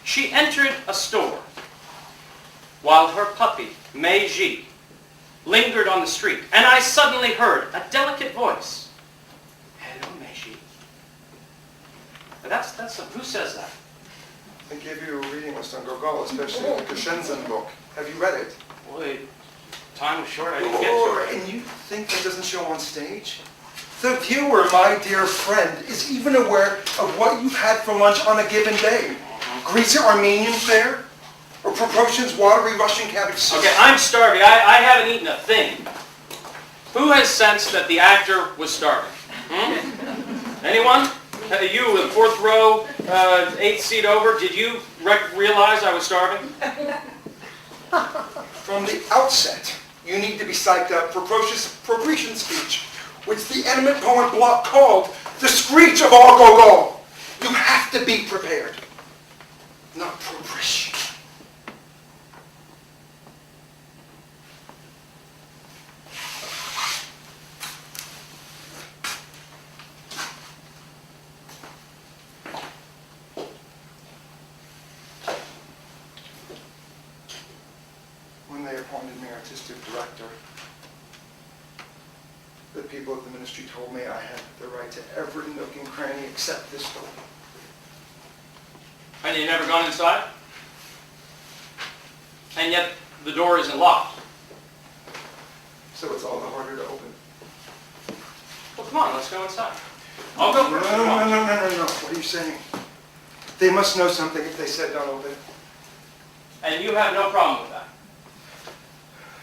She entered a store while her puppy, Meiji, lingered on the street, and I suddenly heard a delicate voice. Hello, Meiji. Who says that? I gave you a reading list on Gogol, especially the Goorjian book. Have you read it? Boy, time was short. I didn't get to it. And you think that doesn't show on stage? The viewer, my dear friend, is even aware of what you've had for lunch on a given day. Greasy Armenian fare? Or Proportion's watery Russian cabbage soup? Okay, I'm starving. I haven't eaten a thing. Who has sensed that the actor was starving? Anyone? You in fourth row, 8th seat over, did you realize I was starving? From the outset, you need to be psyched up for Proportion's speech, which the eminent poet Bloch called the screech of all Gogol. You have to be prepared, not Proportion. When they appointed me artistic director, the people at the ministry told me I had the right to every nook and cranny except this door. And you've never gone inside? And yet the door isn't locked. So it's all the harder to open. Well, come on, let's go inside. I'll go first. No. What are you saying? They must know something if they said don't open. And you have no problem with that?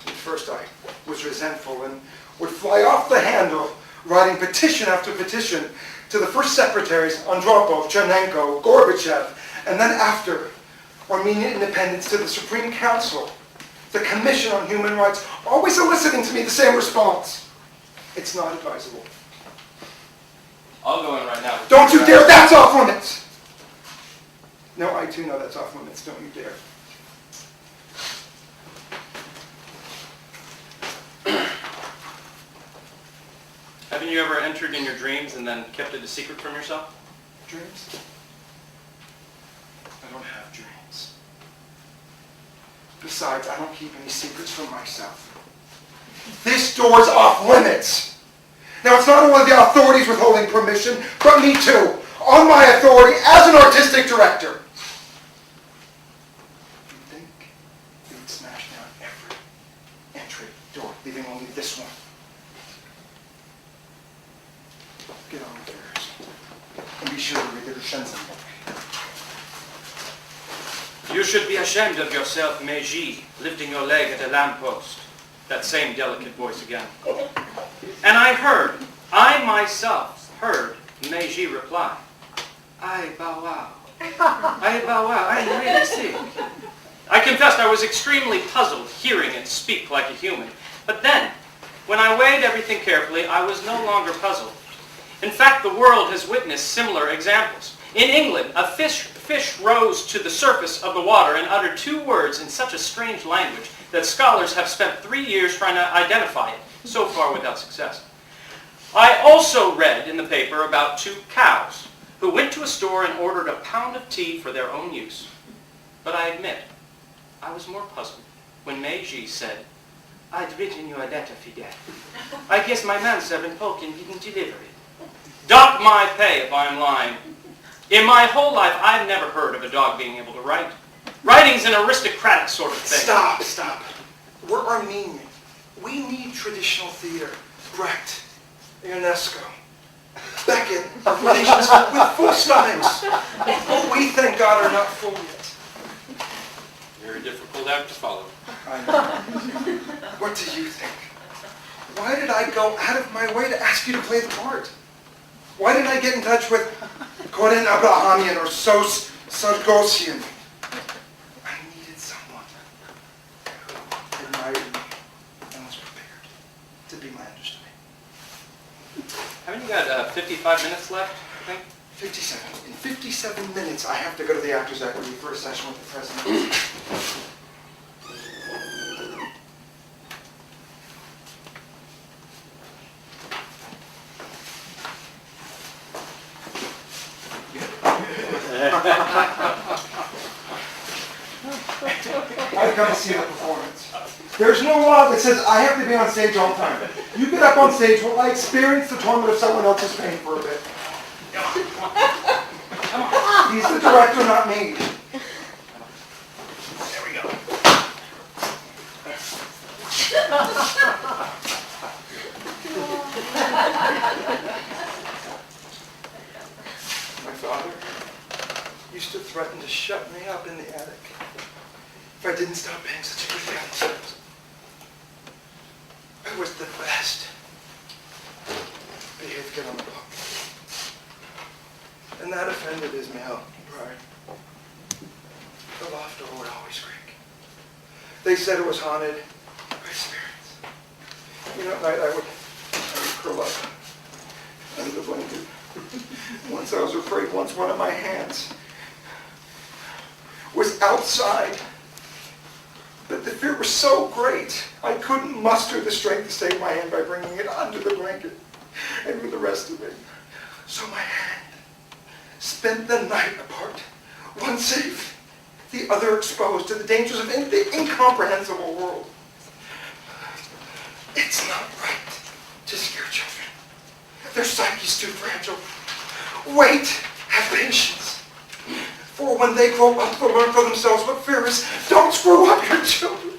At first I was resentful and would fly off the handle, writing petition after petition to the first secretaries, Andropov, Chernenko, Gorbachev, and then after Armenian independence to the Supreme Council, the Commission on Human Rights, always eliciting to me the same response. It's not advisable. I'll go in right now. Don't you dare! That's off limits! No, I too know that's off limits. Don't you dare. Haven't you ever entered in your dreams and then kept it a secret from yourself? Dreams? I don't have dreams. Besides, I don't keep any secrets from myself. This door's off limits. Now, it's not only the authorities withholding permission, but me too, on my authority as an artistic director. You think you'd smash down every entry door, leaving only this one? Get on with yours. And be sure to read the Zeytunsyan book. You should be ashamed of yourself, Meiji, lifting your leg at a lamppost. That same delicate voice again. And I myself heard Meiji reply, I bow wow. I bow wow. I am really sick. I confessed I was extremely puzzled hearing it speak like a human. But then, when I weighed everything carefully, I was no longer puzzled. In fact, the world has witnessed similar examples. In England, a fish rose to the surface of the water and uttered 2 words in such a strange language that scholars have spent 3 years trying to identify it, so far without success. I also read in the paper about 2 cows who went to a store and ordered a pound of tea for their own use. But I admit, I was more puzzled when Meiji said, I'd written you a letter, Fidel. I guess my manservant Polkin didn't deliver it. Dock my pay if I'm lying. In my whole life, I've never heard of a dog being able to write. Writing's an aristocratic sort of thing. Stop. We're Armenian. We need traditional theater. Brecht, Ionesco, Beckett, our relations with full stomachs. But we, thank God, are not full yet. Very difficult act to follow. I know. What do you think? Why did I go out of my way to ask you to play the part? Why didn't I get in touch with Koren Abrahamian or Sos Sargosian? I needed someone who admired me and was prepared to be my understudy. Haven't you got 55 minutes left, I think? 57. In 57 minutes, I have to go to the Actors Equity for a session with the president. come to see the performance. There's no law that says I have to be on stage all the time. You get up on stage while I experience the torment of someone else's pain for a bit. He's the director, not me. There we go. My father used to threaten to shut me up in the attic if I didn't stop paying such a good attention. I was the best behaved kid on the block. And that offended his male pride. The loft door would always creak. They said it was haunted by spirits. You know, at night I would curl up under the blanket. Once I was afraid, once one of my hands was outside. But the fear was so great, I couldn't muster the strength to save my hand by bringing it under the blanket and with the rest of it. So my hand spent the night apart, one safe, the other exposed to the dangers of the incomprehensible world. It's not right to scare children. Their psyche's too fragile. Wait, have patience. For when they grow up, they'll learn for themselves what fear is. Don't screw up your children.